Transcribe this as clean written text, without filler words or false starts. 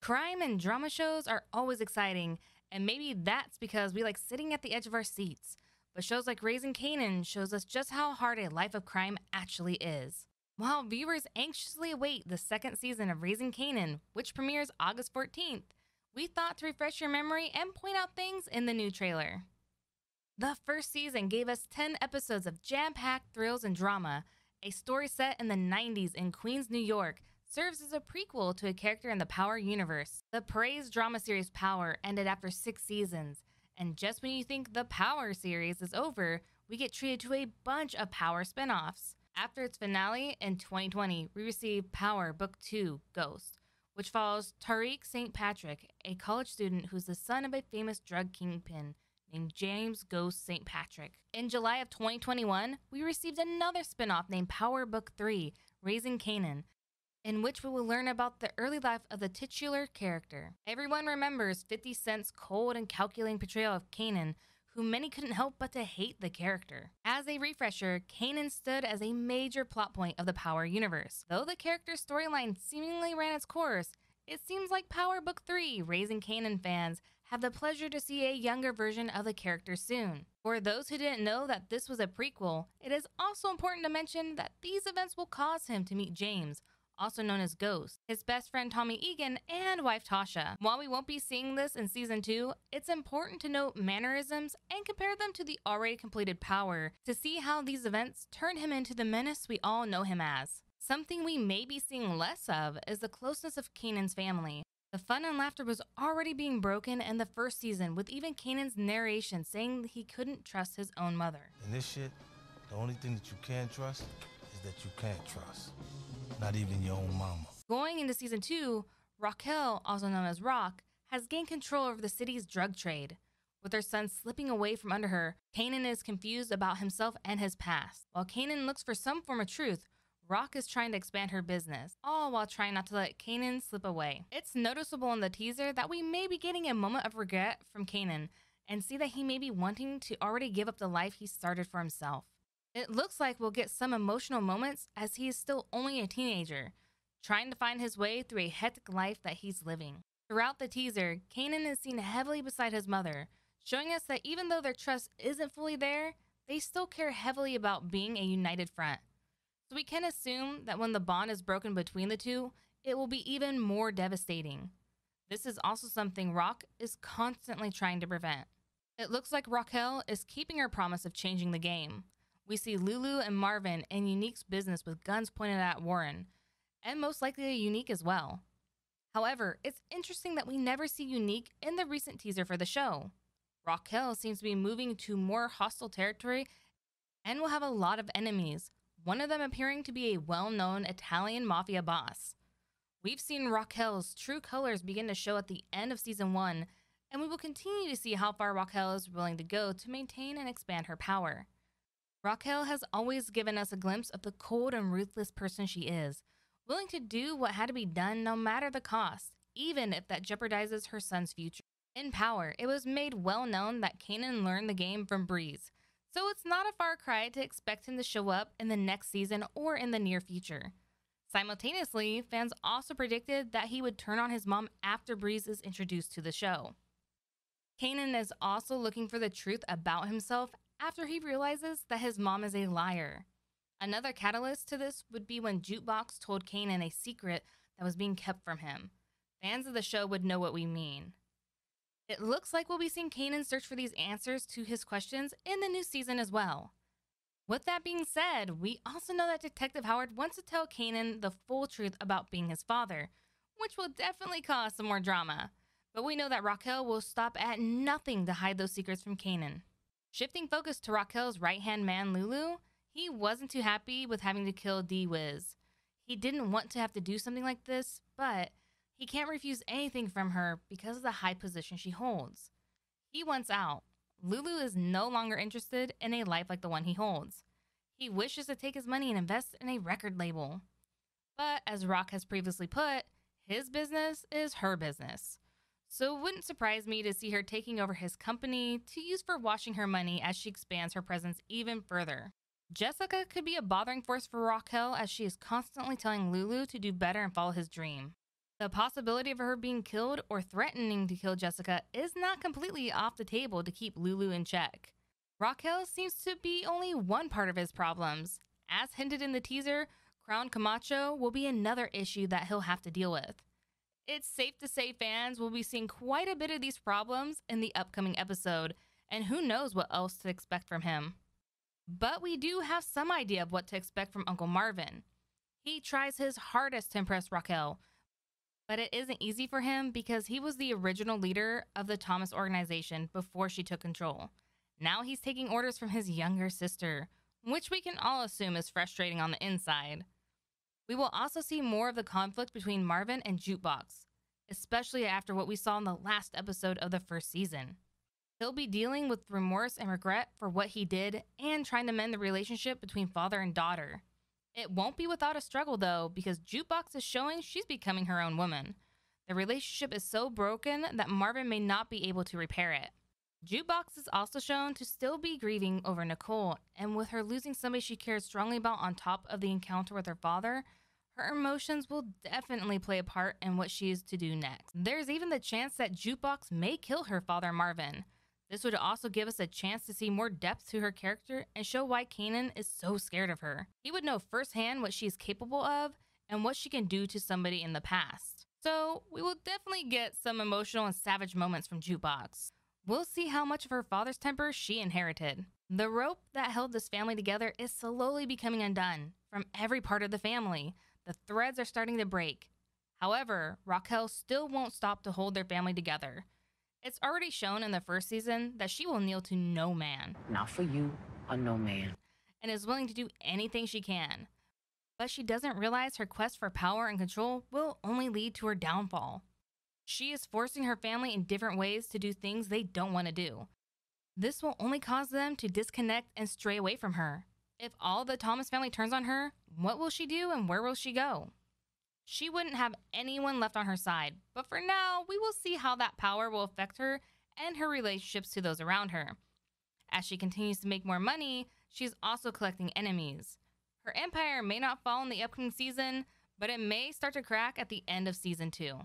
Crime and drama shows are always exciting, and maybe that's because we like sitting at the edge of our seats. But shows like Raising Kanan shows us just how hard a life of crime actually is. While viewers anxiously await the second season of Raising Kanan, which premieres August 14th, we thought to refresh your memory and point out things in the new trailer. The first season gave us 10 episodes of jam-packed thrills and drama. A story set in the 90s in Queens, New York, serves as a prequel to a character in the Power universe. The praised drama series Power ended after 6 seasons, and just when you think the Power series is over, we get treated to a bunch of Power spinoffs. After its finale in 2020, we received Power Book 2, Ghost, which follows Tariq St. Patrick, a college student who's the son of a famous drug kingpin named James Ghost St. Patrick. In July of 2021, we received another spinoff named Power Book 3, Raising Kanan, in which we will learn about the early life of the titular character. Everyone remembers 50 Cent's cold and calculating portrayal of Kanan, who many couldn't help but to hate the character. As a refresher, Kanan stood as a major plot point of the Power universe. Though the character's storyline seemingly ran its course, it seems like Power Book 3, Raising Kanan fans have the pleasure to see a younger version of the character soon. For those who didn't know that this was a prequel, it is also important to mention that these events will cause him to meet James, also known as Ghost, his best friend Tommy Egan, and wife Tasha. While we won't be seeing this in Season 2, it's important to note mannerisms and compare them to the already completed Power to see how these events turn him into the menace we all know him as. Something we may be seeing less of is the closeness of Kanan's family. The fun and laughter was already being broken in the first season, with even Kanan's narration saying he couldn't trust his own mother. In this shit, the only thing that you can trust is that you can't trust. Not even your own mama. Going into Season 2, Raquel, also known as Rock, has gained control over the city's drug trade. With her son slipping away from under her, Kanan is confused about himself and his past. While Kanan looks for some form of truth, Rock is trying to expand her business, all while trying not to let Kanan slip away. It's noticeable in the teaser that we may be getting a moment of regret from Kanan and see that he may be wanting to already give up the life he started for himself. It looks like we'll get some emotional moments as he is still only a teenager, trying to find his way through a hectic life that he's living. Throughout the teaser, Kanan is seen heavily beside his mother, showing us that even though their trust isn't fully there, they still care heavily about being a united front. So we can assume that when the bond is broken between the two, it will be even more devastating. This is also something Rock is constantly trying to prevent. It looks like Raquel is keeping her promise of changing the game. We see Lulu and Marvin in Unique's business with guns pointed at Warren, and most likely Unique as well. However, it's interesting that we never see Unique in the recent teaser for the show. Raquel seems to be moving to more hostile territory and will have a lot of enemies, one of them appearing to be a well-known Italian mafia boss. We've seen Raquel's true colors begin to show at the end of Season 1, and we will continue to see how far Raquel is willing to go to maintain and expand her power. Raquel has always given us a glimpse of the cold and ruthless person she is, willing to do what had to be done no matter the cost, even if that jeopardizes her son's future. In Power, it was made well known that Kanan learned the game from Breeze, so it's not a far cry to expect him to show up in the next season or in the near future. Simultaneously, fans also predicted that he would turn on his mom after Breeze is introduced to the show. Kanan is also looking for the truth about himself after he realizes that his mom is a liar. Another catalyst to this would be when Jukebox told Kanan a secret that was being kept from him. Fans of the show would know what we mean. It looks like we'll be seeing Kanan search for these answers to his questions in the new season as well. With that being said, we also know that Detective Howard wants to tell Kanan the full truth about being his father, which will definitely cause some more drama. But we know that Raquel will stop at nothing to hide those secrets from Kanan. Shifting focus to Raquel's right-hand man, Lulu, he wasn't too happy with having to kill D-Wiz. He didn't want to have to do something like this, but he can't refuse anything from her because of the high position she holds. He wants out. Lulu is no longer interested in a life like the one he holds. He wishes to take his money and invest in a record label. But as Rock has previously put, his business is her business. So it wouldn't surprise me to see her taking over his company to use for washing her money as she expands her presence even further. Jessica could be a bothering force for Raquel as she is constantly telling Lulu to do better and follow his dream. The possibility of her being killed or threatening to kill Jessica is not completely off the table to keep Lulu in check. Raquel seems to be only one part of his problems. As hinted in the teaser, Crown Camacho will be another issue that he'll have to deal with. It's safe to say fans will be seeing quite a bit of these problems in the upcoming episode, and who knows what else to expect from him. But we do have some idea of what to expect from Uncle Marvin. He tries his hardest to impress Raquel, but it isn't easy for him because he was the original leader of the Thomas organization before she took control. Now he's taking orders from his younger sister, which we can all assume is frustrating on the inside. We will also see more of the conflict between Marvin and Jukebox, especially after what we saw in the last episode of the first season. He'll be dealing with remorse and regret for what he did and trying to mend the relationship between father and daughter. It won't be without a struggle though, because Jukebox is showing she's becoming her own woman. The relationship is so broken that Marvin may not be able to repair it. Jukebox is also shown to still be grieving over Nicole, and with her losing somebody she cares strongly about on top of the encounter with her father, her emotions will definitely play a part in what she is to do next. There's even the chance that Jukebox may kill her father Marvin. This would also give us a chance to see more depth to her character and show why Kanan is so scared of her. He would know firsthand what she is capable of and what she can do to somebody in the past. So we will definitely get some emotional and savage moments from Jukebox. We'll see how much of her father's temper she inherited. The rope that held this family together is slowly becoming undone from every part of the family. The threads are starting to break. However, Raquel still won't stop to hold their family together. It's already shown in the first season that she will kneel to no man. Not for you, or no man. And is willing to do anything she can. But she doesn't realize her quest for power and control will only lead to her downfall. She is forcing her family in different ways to do things they don't want to do. This will only cause them to disconnect and stray away from her. If all the Thomas family turns on her, what will she do and where will she go? She wouldn't have anyone left on her side, but for now, we will see how that power will affect her and her relationships to those around her. As she continues to make more money, she's also collecting enemies. Her empire may not fall in the upcoming season, but it may start to crack at the end of season 2.